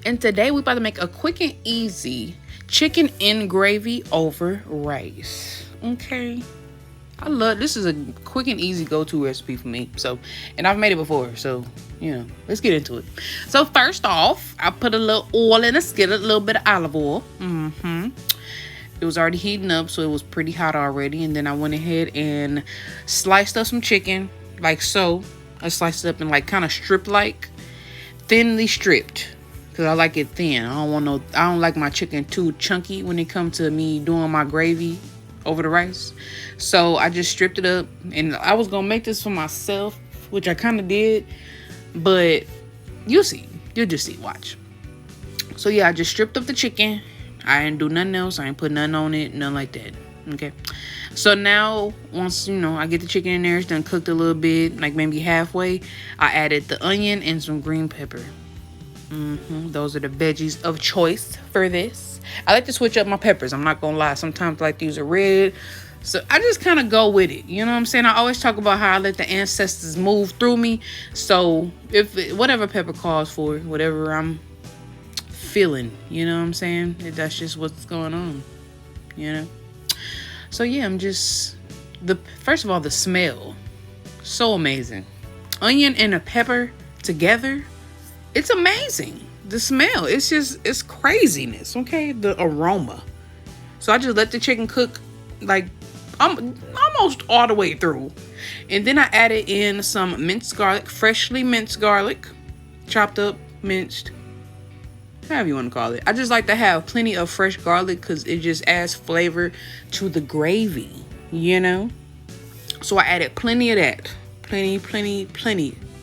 And today we about to make a quick and easy chicken in gravy over rice. Okay. I love this. Is a quick and easy go-to recipe for me. So, and I've made it before, so let's get into it. So first off, I put a little oil in a skillet, a little bit of olive oil. It was already heating up, so it was pretty hot already. And then I went ahead and sliced up some chicken, like so. I sliced it up in like kind of strip like, thinly stripped, because I like it thin. I don't like my chicken too chunky when it comes to me doing my gravy over the rice. So I just stripped it up, and I was gonna make this for myself, which I kind of did, but you'll just see, watch. So yeah, I just stripped up the chicken. I didn't do nothing else. I ain't put nothing on it, nothing like that. Okay, so now once I get the chicken in there, it's done cooked a little bit, like maybe halfway, I added the onion and some green pepper. Those are the veggies of choice for this. I like to switch up my peppers, I'm not gonna lie. Sometimes I like to use a red, so I just kind of go with it. You know what I'm saying? I always talk about how I let the ancestors move through me. So whatever pepper calls for, whatever I'm feeling, you know what I'm saying? That's just what's going on, So yeah, first of all, the smell, so amazing. Onion and a pepper together, it's amazing. The smell, it's craziness, okay? The aroma. So I just let the chicken cook like almost all the way through. And then I added in some minced garlic, freshly minced garlic, chopped up, minced, however you want to call it. I just like to have plenty of fresh garlic because it just adds flavor to the gravy, So I added plenty of that. Plenty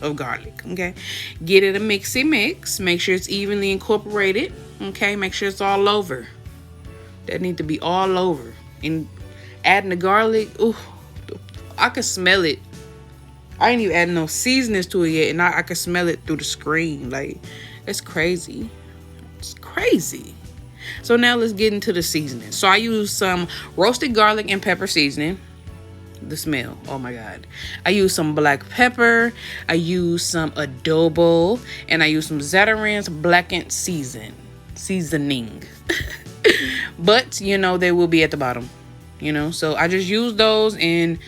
of garlic, okay? Get it a mixy mix. Make sure it's evenly incorporated, okay? Make sure it's all over. That need to be all over. And adding the garlic, ooh, I could smell it. I ain't even adding no seasonings to it yet, and I could smell it through the screen. Like, it's crazy. It's crazy. So now let's get into the seasoning. So I use some roasted garlic and pepper seasoning. The smell, oh my god. I use some black pepper, I use some adobo, and I use some Zatarain's blackened seasoning. But they will be at the bottom, so I just used those and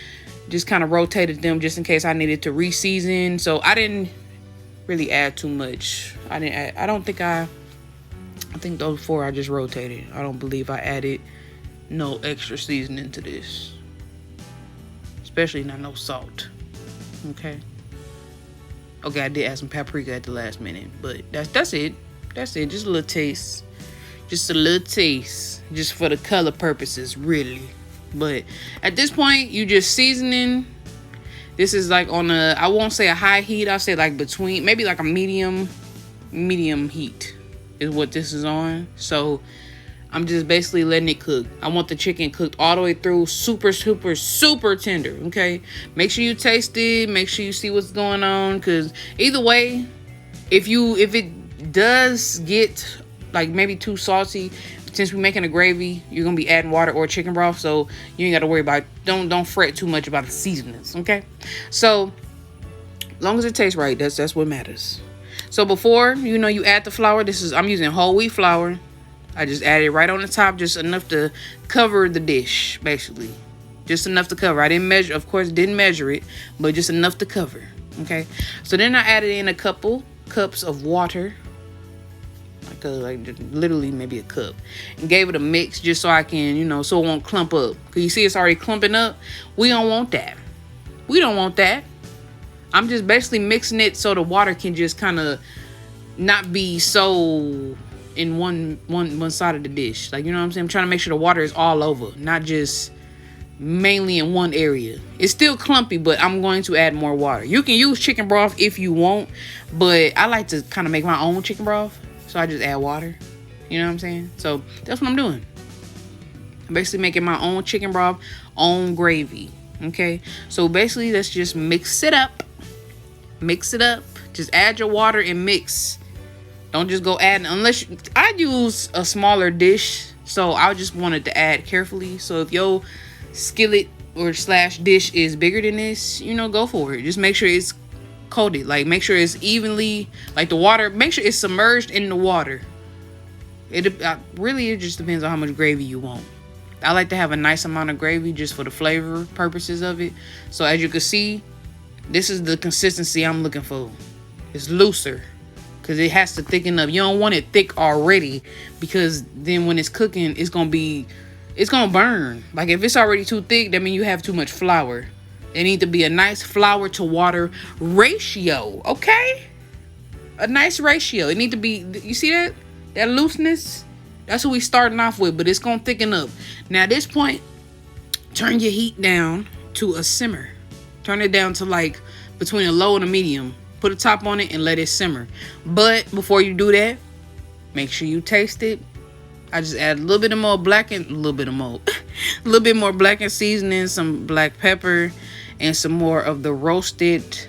just kind of rotated them just in case I needed to re-season. So I didn't really add too much. I think those four I just rotated. I don't believe I added no extra seasoning to this. Especially not no salt. Okay, I did add some paprika at the last minute, but that's it. Just a little taste. Just for the color purposes, really. But at this point, you just seasoning. This is like on I won't say a high heat. I'll say like between, maybe like a medium heat is what this is on. So I'm just basically letting it cook. I want the chicken cooked all the way through, super tender, okay? Make sure you taste it. Make sure you see what's going on, because either way, if it does get like maybe too salty, since we're making a gravy, you're gonna be adding water or chicken broth, so you ain't got to worry about it. Don't fret too much about the seasonings, okay? So as long as it tastes right, that's what matters. So before you add the flour, I'm using whole wheat flour. I just added it right on the top, just enough to cover the dish, basically. Just enough to cover. I didn't measure it, but just enough to cover, okay? So then I added in a couple cups of water, like literally maybe a cup, and gave it a mix just so I can, so it won't clump up. Because you see it's already clumping up. We don't want that. I'm just basically mixing it so the water can just kind of not be so in one side of the dish. Like, you know what I'm saying? I'm trying to make sure the water is all over, not just mainly in one area. It's still clumpy, but I'm going to add more water. You can use chicken broth if you want, but I like to kind of make my own chicken broth, so I just add water. You know what I'm saying? So that's what I'm doing. I'm basically making my own chicken broth, own gravy. Okay, so basically let's just mix it up. Just add your water and mix. Don't just go adding, unless I use a smaller dish, so I just wanted to add carefully. So if your skillet or / dish is bigger than this, go for it. Just make sure it's coated. Like, make sure it's evenly, like the water, make sure it's submerged in the water. Really, it just depends on how much gravy you want. I like to have a nice amount of gravy just for the flavor purposes of it. So as you can see, this is the consistency I'm looking for. It's looser because it has to thicken up. You don't want it thick already, because then when it's cooking, it's gonna burn. Like, if it's already too thick, that means you have too much flour. It needs to be a nice flour to water ratio, okay? A nice ratio. It need to be, you see that looseness? That's what we starting off with, but it's gonna thicken up. Now at this point, turn your heat down to a simmer. Turn it down to like between a low and a medium. Put a top on it and let it simmer. But before you do that, make sure you taste it. I just add a little bit more blackened seasoning, some black pepper, and some more of the roasted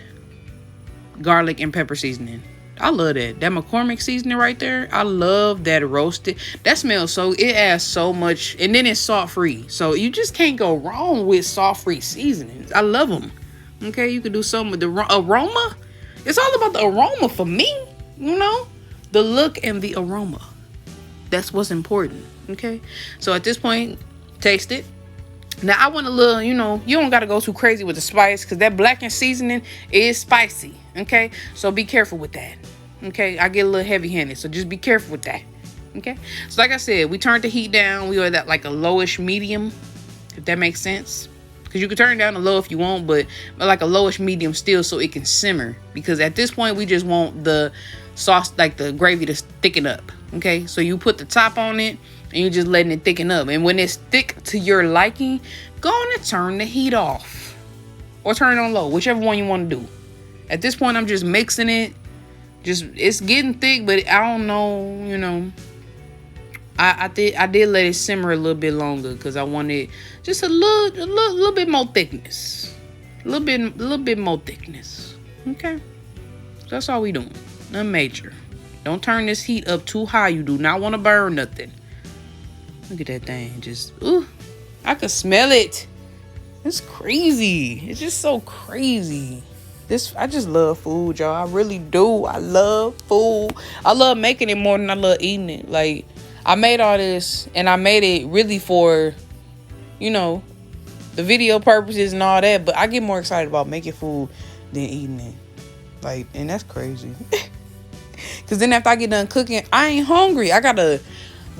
garlic and pepper seasoning. I love that. That McCormick seasoning right there. I love that roasted. That smells so, it adds so much. And then it's salt free. So you just can't go wrong with salt free seasonings. I love them. Okay, you can do some with the aroma. It's all about the aroma for me. You know, the look and the aroma. That's what's important. Okay, so at this point, taste it. Now I want a little, you know, you don't got to go too crazy with the spice, because that blackened seasoning is spicy. Okay, so be careful with that. Okay, I get a little heavy handed, so just be careful with that. Okay, so like I said, we turned the heat down. We are at like a lowish medium, if that makes sense, because you can turn it down to low if you want, but like a lowish medium still, so it can simmer. Because at this point, we just want the sauce, like the gravy, to thicken up. Okay, so you put the top on it and you just letting it thicken up. And when it's thick to your liking, go on and turn the heat off or turn it on low, whichever one you want to do. At this point, I'm just mixing it. It's getting thick, but I don't know, you know. I did let it simmer a little bit longer because I wanted just a little bit more thickness. A little bit more thickness. Okay. So that's all we doing. Nothing major. Don't turn this heat up too high. You do not want to burn nothing. Look at that thing. Just, ooh, I can smell it. It's crazy. It's just so crazy. I just love food, y'all. I really do. I love food. I love making it more than I love eating it. Like, I made all this, and I made it really for, you know, the video purposes and all that. But I get more excited about making food than eating it. Like, and that's crazy. Because then after I get done cooking, I ain't hungry. I got to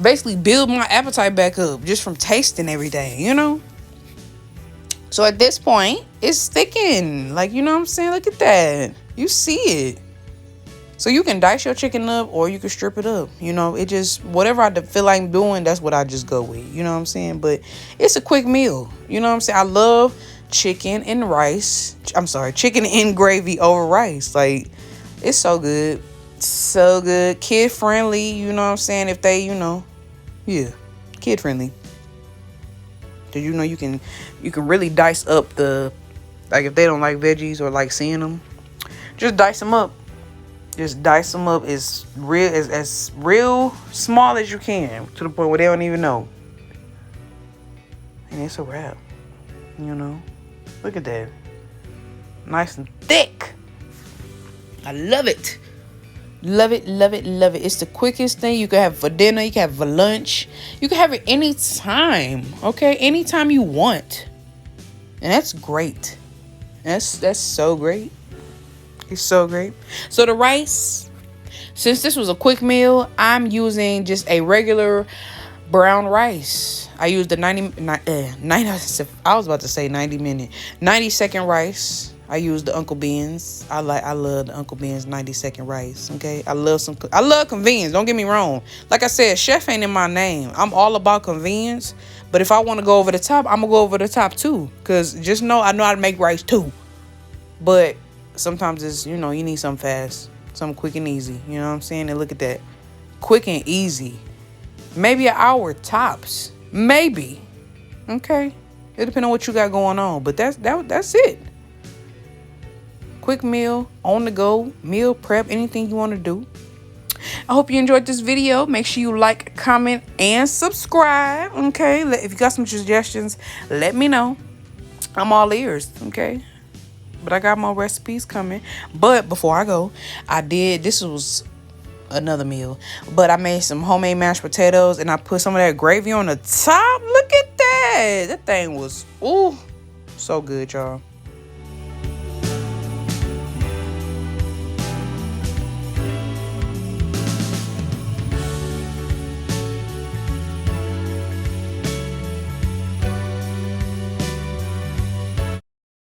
basically build my appetite back up just from tasting everything, you know? So at this point, it's thickened. Like, you know what I'm saying? Look at that. You see it. So you can dice your chicken up or you can strip it up. You know, it just, whatever I feel like doing, that's what I just go with. You know what I'm saying? But it's a quick meal. You know what I'm saying? I love chicken and rice. I'm sorry, chicken and gravy over rice. Like, it's so good. So good. Kid friendly. You know what I'm saying? If they, you know, yeah, kid friendly. Cause you know you can really dice up the, like, if they don't like veggies or like seeing them, just dice them up. Just dice them up as real small as you can, to the point where they don't even know. And it's a wrap. You know, look at that, nice and thick. I love it. Love it, love it, love it. It's the quickest thing. You can have it for dinner. You can have it for lunch. You can have it anytime. Okay? Anytime you want. And that's great. That's so great. It's so great. So the rice, since this was a quick meal, I'm using just a regular brown rice. I used the 90-second rice. I use the Uncle Ben's. I love the Uncle Ben's 90-second rice. Okay, I love convenience. Don't get me wrong. Like I said, chef ain't in my name. I'm all about convenience. But if I want to go over the top, I'm gonna go over the top too. Cause just know I know how to make rice too. But sometimes it's, you know, you need something fast, something quick and easy. You know what I'm saying? And look at that, quick and easy. Maybe an hour tops. Maybe. Okay, it depends on what you got going on. But that's it. Quick meal, on the go, meal prep, anything you want to do. I hope you enjoyed this video. Make sure you like, comment, and subscribe. Okay, if you got some suggestions, let me know. I'm all ears. Okay, But I got more recipes coming. But before I go, this was another meal. But I made some homemade mashed potatoes and I put some of that gravy on the top. Look at that. That thing was, ooh, so good, y'all.